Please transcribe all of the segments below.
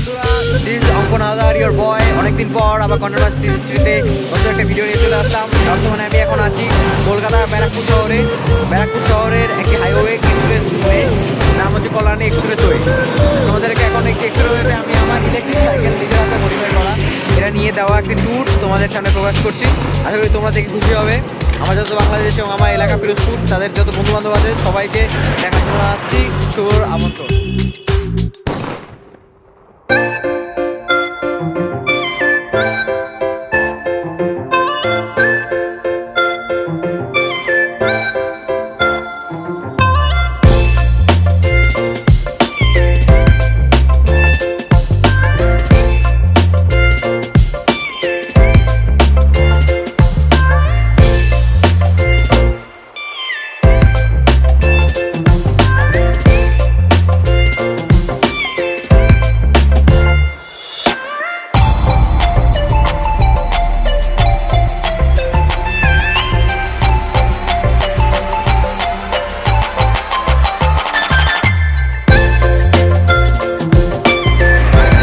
বন্ধুরা, দিস অঙ্কন হালদার ইয়োর বয়। অনেকদিন পর আবার কন্টেন্ট সিরিজে নতুন একটা ভিডিও নিয়ে চলে আসলাম। বর্তমানে আমি এখন আছি কলকাতার ব্যারাকপুর শহরের একটি হাইওয়ে এক্সপ্রেসওয়ে, নাম হচ্ছে কল্যাণী এক্সপ্রেসওয়ে। তোমাদেরকে এখন একটি এক্সপ্রেসওয়েতে আমি আমার ইলেকট্রিক সাইকেল নিজের হাতে মডিফাই করা এটা নিয়ে দেওয়া একটি ট্যুর তোমাদের সামনে প্রকাশ করছি। আশা করি তোমরা দেখে খুশি হবে। আমার যত বাংলাদেশ এবং আমার এলাকা পিরোজপুর তাদের যত বন্ধুবান্ধব আছে সবাইকে দেখাশোনা জানাচ্ছি শুভ আমন্ত্রণ।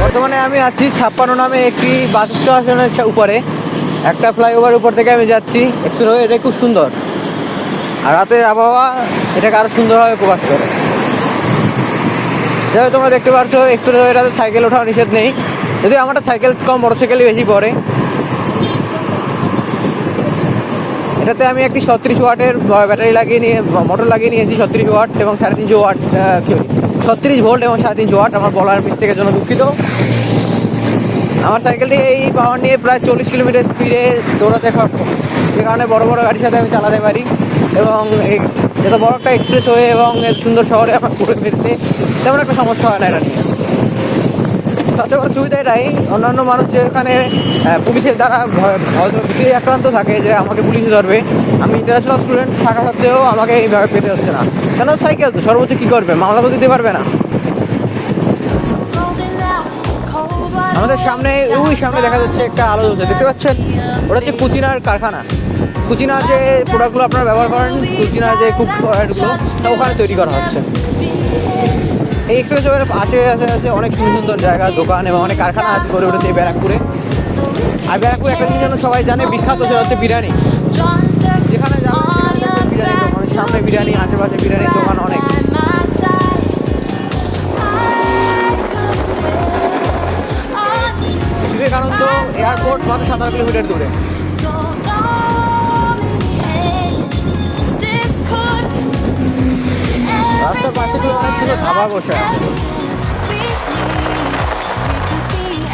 বর্তমানে আমি আছি 56 নামে একটি বাস স্টেশনের উপরে, একটা ফ্লাইওভার উপর থেকে আমি যাচ্ছি এক্সপ্রেসওয়ে। এটা খুব সুন্দর, আর রাতের আবহাওয়া এটাকে আরও সুন্দরভাবে প্রকাশ করে। যাই হোক, তোমরা দেখতে পাচ্ছ এক্সপ্রেসওয়েটাতে সাইকেল ওঠাও নিষেধ নেই, যদিও আমারটা সাইকেল কম মোটরসাইকেলই বেশি পড়ে। এটাতে আমি একটি 36 ওয়াটের ব্যাটারি মোটর লাগিয়ে নিয়েছি, 36 ওয়াট এবং 3.5 ওয়াট, 36 ভোল্ট এবং 3.5 ওয়াট। আমার বলার মিস্টেকের জন্য দুঃখিত। আমার সাইকেলটি এই পাওয়ার নিয়ে প্রায় 40 কিলোমিটার স্পিডে দৌড়াতে সক্ষম, যে কারণে বড় বড় গাড়ির সাথে আমি চালাতে পারি। এবং যত বড় একটা এক্সপ্রেসওয়ে এবং সুন্দর শহরে আমার ঘুরে ফিরতে তেমন একটা সমস্যা হয় না এটা নিয়ে। সবচেয়ে বড় সুবিধা এটাই, অন্যান্য মানুষ যেখানে পুলিশের দ্বারা ভীতি আক্রান্ত থাকে যে আমাকে পুলিশে ধরবে, আমি ইন্টারন্যাশনাল স্টুডেন্ট থাকা সত্ত্বেও আমাকে এইভাবে পেতে হচ্ছে না। কেন, সাইকেল তো সর্বোচ্চ কী করবে, মামলা তো দিতে পারবে না। আমাদের সামনে দেখা যাচ্ছে একটা আলো জ্বলছে, দেখতে পাচ্ছেন? ওটা হচ্ছে কুচিনার কারখানা। কুচিনার যে প্রোডাক্টগুলো আপনারা ব্যবহার করেন, কুচিনার যে কুক প্রোডাক্টগুলো ওখানে তৈরি করা হচ্ছে। এই এক্সপ্রেসওয়ের আছে অনেক সুন্দর সুন্দর জায়গা, দোকান এবং অনেক কারখানা আছে গড়ে উঠেছে এই ব্যারাকপুরে। আর ব্যারাকপুর একটা জিনিস যেন সবাই জানে, বিখ্যাত সেটা হচ্ছে বিরিয়ানি। যেখানে বিরিয়ানি দোকান, সামনে বিরিয়ানি, আশেপাশে বিরিয়ানির দোকান অনেক। বিবেকানন্দ এয়ারপোর্ট মাত্র 17 কিলোমিটার দূরে। রাস্তার পাশে দিয়ে অনেক সুন্দর ধাবা বসে আছে।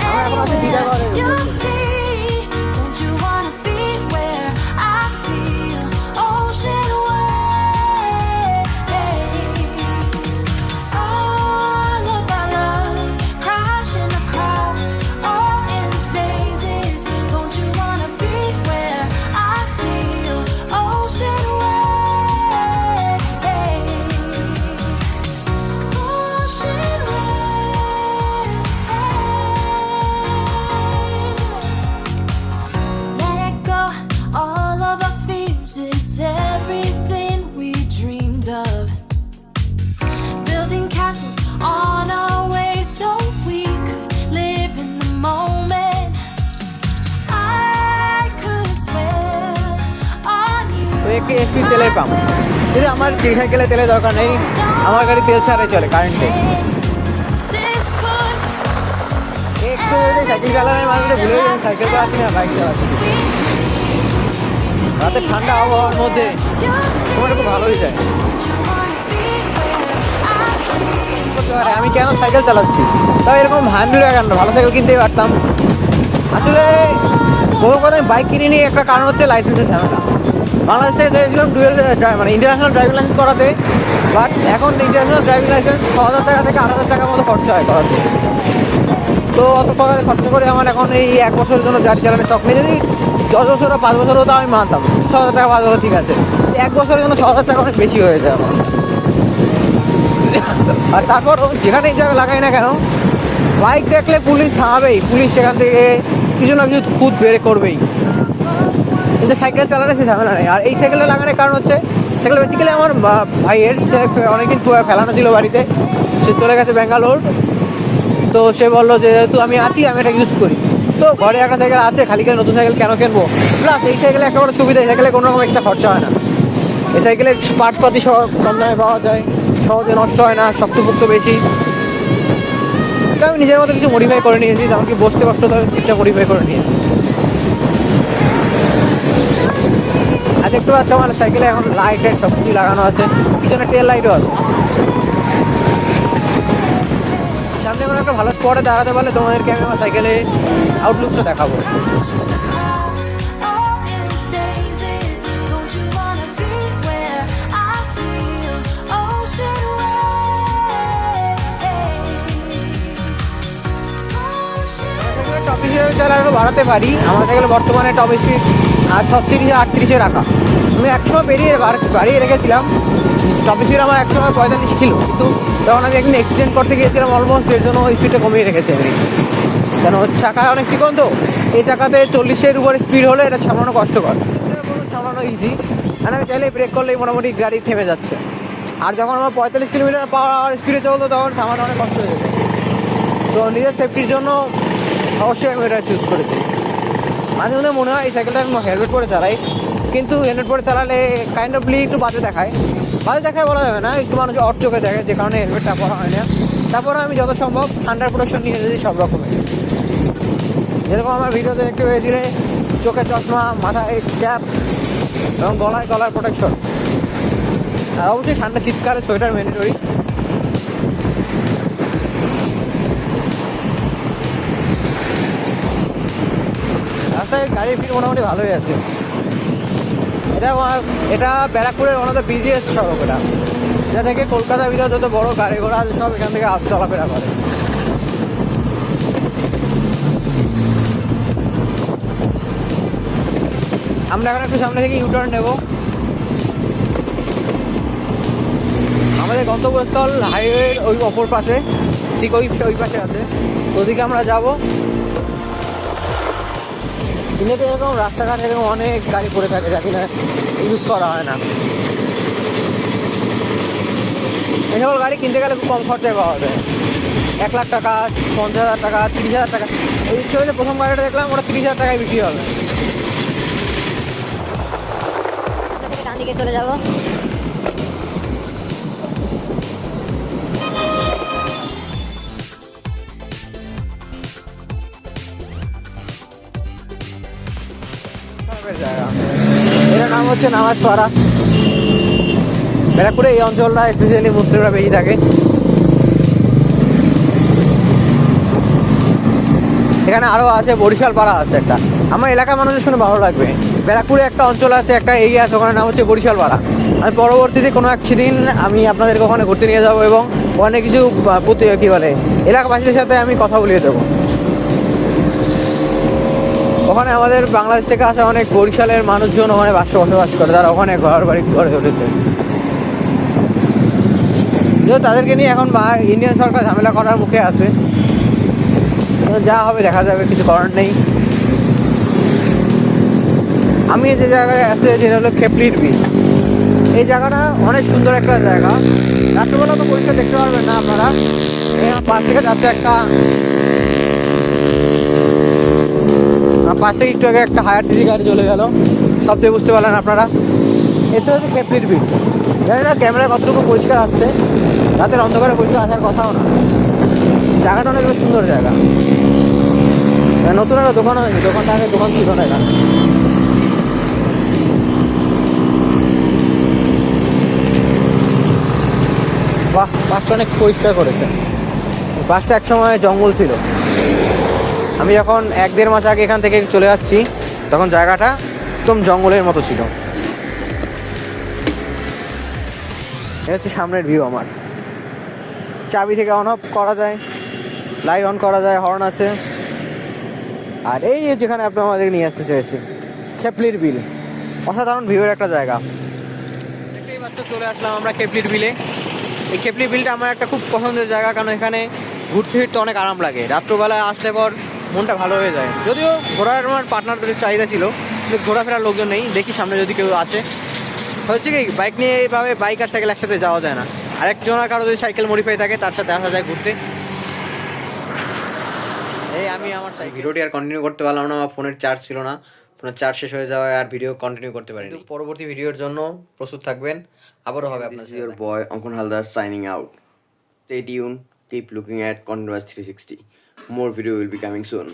আমরা এখন আছি দিদাগড়ে। একটি এসপি তেলের পাম্প। কিন্তু আমার সাইকেলে তেলের দরকার নেই, আমার গাড়ি তেল ছাড়াই চলে, কারেন্টে। একটু যদি সাইকেল চালানোর মাঝে ভুলে যাবেন সাইকেল তো আসি না, বাইক চালাচ্ছি। রাতে ঠান্ডা আবহাওয়ার মধ্যে তোমার খুব ভালোই যায়। আমি কেন সাইকেল চালাচ্ছি, তাও এরকম ভান্ডুরা কেন, ভালো সাইকেল কিনতেই পারতাম। আসলে কোনো কথায় বাইক কিনে নিয়ে একটা কারণ হচ্ছে লাইসেন্সের ঝামেলা। বাংলাদেশ থেকে চেয়েছিলাম মানে ইন্টারন্যাশনাল ড্রাইভিং লাইসেন্স করাতে, বাট এখন ইন্টারন্যাশনাল ড্রাইভিং লাইসেন্স 6,000 টাকা থেকে 8,000 টাকার মতো খরচা হয় করাতে। তো অত টাকা খরচা করে আমার এখন এই 1 বছরের জন্য গাড়ি চালানোর শখ নেই। যদি 10 বছর বা 5 বছর হতো আমি মানতাম, 6,000 টাকা 5 বছর ঠিক আছে। 1 বছরের জন্য 6,000 টাকা অনেক বেশি হয়ে যায় আমার। আর তারপর যেখানে এই জায়গায় লাগাই না কেন, বাইক দেখলে পুলিশ থামাবেই, পুলিশ সেখান থেকে কিছু না কিছু খুদ বের করবেই। কিন্তু সাইকেল চালানো সে ঝামেলা নেই। আর এই সাইকেলটা লাগানোর কারণ হচ্ছে, সাইকেল বেসিক্যালি আমার ভাইয়ের, সে অনেকদিন ফেলানো ছিল বাড়িতে, সে চলে গেছে ব্যাঙ্গালোর। তো সে বললো যে যেহেতু আমি আছি আমি এটা ইউজ করি, তো ঘরে একটা সাইকেল আছে, খালি করে নতুন সাইকেল কেন কিনবো। প্লাস এই সাইকেলে একটা বড় সুবিধা, এই সাইকেলে কোনো রকম একটা খরচা হয় না। এই সাইকেলের পার্টপাতি সব কম দামে পাওয়া যায়, সহজে নষ্ট হয় না, শক্তপোক্ত বেশি। তো আমি নিজের মতো কিছু মডিফাই করে নিয়েছি, যেমন কি বসতে কষ্ট হতে হবে সিটটা মডিফাই করে নিয়েছি। আর দেখতে পাচ্ছ আমার সাইকেলে এখন লাইটের সব কিছু লাগানো আছে, পিছনে টেল লাইটও আছে। সামনে কোনো একটা ভালো স্পটে দাঁড়াতে পারলে তোমাদেরকে আমি আমার সাইকেলে আউটলুকটা দেখাবো। টপ স্পিড আরও বাড়াতে পারি, আমার সাইকেলে বর্তমানে টপ স্পিড 36-38 রাখা। আমি একসময় বাড়িয়ে রেখেছিলাম, টপ স্পিড আমার একসময় 45 ছিল, কিন্তু তখন আমি একদিন এক্সিডেন্ট করতে গিয়েছিলাম অলমোস্ট, এর জন্য স্পিডটা কমিয়ে রেখেছি আমি। কেন চাকা অনেক চিকন, তো এই চাকাতে 40-এর উপরে স্পিড হলে এটা সামলানো কষ্টকর, সামলানো ইজি। মানে আমি চাইলে ব্রেক করলেই মোটামুটি গাড়ি থেমে যাচ্ছে। আর যখন আমার 45 কিলোমিটার পাওয়ার স্পিডে চলতো তখন থামানো অনেক কষ্ট হয়ে যেত। তো নিজের সেফটির জন্য অবশ্যই আমি এটা চুজ করেছি। মাঝে মধ্যে মনে হয় এই সাইকেলটা আমি হেলমেট পরে চালাই, কিন্তু হেলমেট পরে চালালে কাইন্ড অফলি একটু বাজে দেখায় বলা যাবে না, একটু মানুষ অট চোখে দেখে, যে কারণে হেলমেটটা পরা হয় না। তারপরে আমি যত সম্ভব আন্ডার প্রোটেকশন নিয়ে এসেছি সব রকমের, যেরকম আমার ভিডিওতে দেখতে পেয়েছিলে, চোখের চশমা, মাথায় ক্যাপ এবং গলার প্রোটেকশন। আর অবশ্যই ঠান্ডা শীতকালে সোয়েটার ম্যান্ডেটরি। রাস্তায় গাড়ির ভিড় মোটামুটি ভালোই আছে। এটা ব্যারাকপুরের ওয়ান অফ দ্য বিজিয়েস্ট সড়ক। এটা থেকে কলকাতার ভিতরে যত বড় গাড়ি ঘোড়া আছে সব এখান থেকে চলাফেরা করে। আমরা এখন একটু সামনে থেকে ইউটার্ন নেব। আমাদের গন্তব্যস্থল হাইওয়ের ওই অপর পাশে, ঠিক ওই পাশে আছে, ওদিকে আমরা যাবো। কিনেতে এরকম রাস্তাঘাট এরকম অনেক গাড়ি পড়ে থাকে, যা কিনা ইউজ করা হয় না। এই সকল গাড়ি কিনতে গেলে খুব কম খরচায় পাওয়া যায়, 1 লাখ টাকা, 50,000 টাকা, 30,000 টাকা। এই হিসেবে প্রথম গাড়িটা দেখলাম ওটা 30,000 টাকায় বিক্রি হবে। ডান দিকে চলে যাবো। এটার নাম হচ্ছে নামাজপাড়া। ব্যারাকপুরে এই অঞ্চলটা স্পেশালি মুসলিমরা বেশি থাকে। এখানে আরও আছে, বরিশাল পাড়া আছে একটা, আমার এলাকার মানুষের শুনে ভালো লাগবে। ব্যারাকপুরে একটা অঞ্চল আছে, একটা এরিয়া আছে, ওখানে নাম হচ্ছে বরিশাল পাড়া। আমি পরবর্তীতে কোনো এক দিন আমি আপনাদেরকে ওখানে ঘুরতে নিয়ে যাবো এবং ওখানে কিছু কী বলে এলাকাবাসীদের সাথে আমি কথা বলিয়ে দেবো। ওখানে আমাদের বাংলাদেশ থেকে আসা অনেক বরিশালের মানুষজন ওখানে বসবাস করে, তারা ওখানে ঘর বাড়ি গড়ে উঠেছে। তাদেরকে নিয়ে এখন ইন্ডিয়ান সরকার ঝামেলা করার মুখে আছে, যা হবে দেখা যাবে, কিছু করার নেই। আমি যে জায়গায় আছে যেটা হলো খেপলির বিল। এই জায়গাটা অনেক সুন্দর একটা জায়গা, রাত্রেবেলা তো পরিষ্কার দেখতে পারবেন না আপনারা। পাশ থেকে যাচ্ছে পাশ থেকে একটু আগে একটা হায়ার সিসি গাড়ি চলে গেল, শব্দে বুঝতে পারলেন আপনারা। এটা হচ্ছে খেপলির বিল। জানি না ক্যামেরা কতটুকু পরিষ্কার আসছে, রাতের অন্ধকারে পরিষ্কার আসার কথাও না। জায়গাটা অনেক সুন্দর জায়গা। নতুন একটা দোকান হয়েছে, দোকানটা আগে দোকান ছিল না এখানে। বাহ, পাশটা অনেক পরিষ্কার করেছে। পাশটা একসময় জঙ্গল ছিল। আমি যখন 1-1.5 মাস আগে এখান থেকে চলে আসছি তখন জায়গাটা একদম জঙ্গলের মতো ছিল। এটা হচ্ছে সামনের ভিউ আমার। চাবি থেকে অন অফ করা যায়, লাইট অন করা যায়, হর্ন আছে। আর এই যেখানে আপনি আমাদের নিয়ে আসতে চেয়েছি, খেপলির বিল, অসাধারণ ভিউয়ের একটা জায়গা। দেখতেই পাচ্ছ চলে আসলাম আমরা খেপলির বিলে। এই খেপলির বিলটা আমার একটা খুব পছন্দের জায়গা, কারণ এখানে ঘুরতে ফিরতে অনেক আরাম লাগে। রাত্রবেলায় আসলে পর মনটা ভালো হয়ে যায়। যদিও ঘোরার আমার পার্টনারদের চাহিদা ছিল, কিন্তু ঘোরাফেরার লোকজন নেই। দেখি সামনে যদি কেউ আসে। হচ্ছে কি, বাইক নিয়ে এইভাবে বাইক আর সাইকেল একসাথে যাওয়া যায় না। আরেকজনের কারো যদি সাইকেল মডিফাই থাকে তার সাথে আসা যায় ঘুরতে। এই আমি আমার ভিডিওটি আর কন্টিনিউ করতে পারলাম না, আমার ফোনের চার্জ ছিল না, ফোনের চার্জ শেষ হয়ে যাওয়ায় আর ভিডিও কন্টিনিউ করতে পারিনি। পরবর্তী ভিডিওর জন্য প্রস্তুত থাকবেন, আবারও হবে আপনার This is your boy Ankun Haldar signing out. Stay tuned, keep looking at Content Wise 360. More video will be coming soon.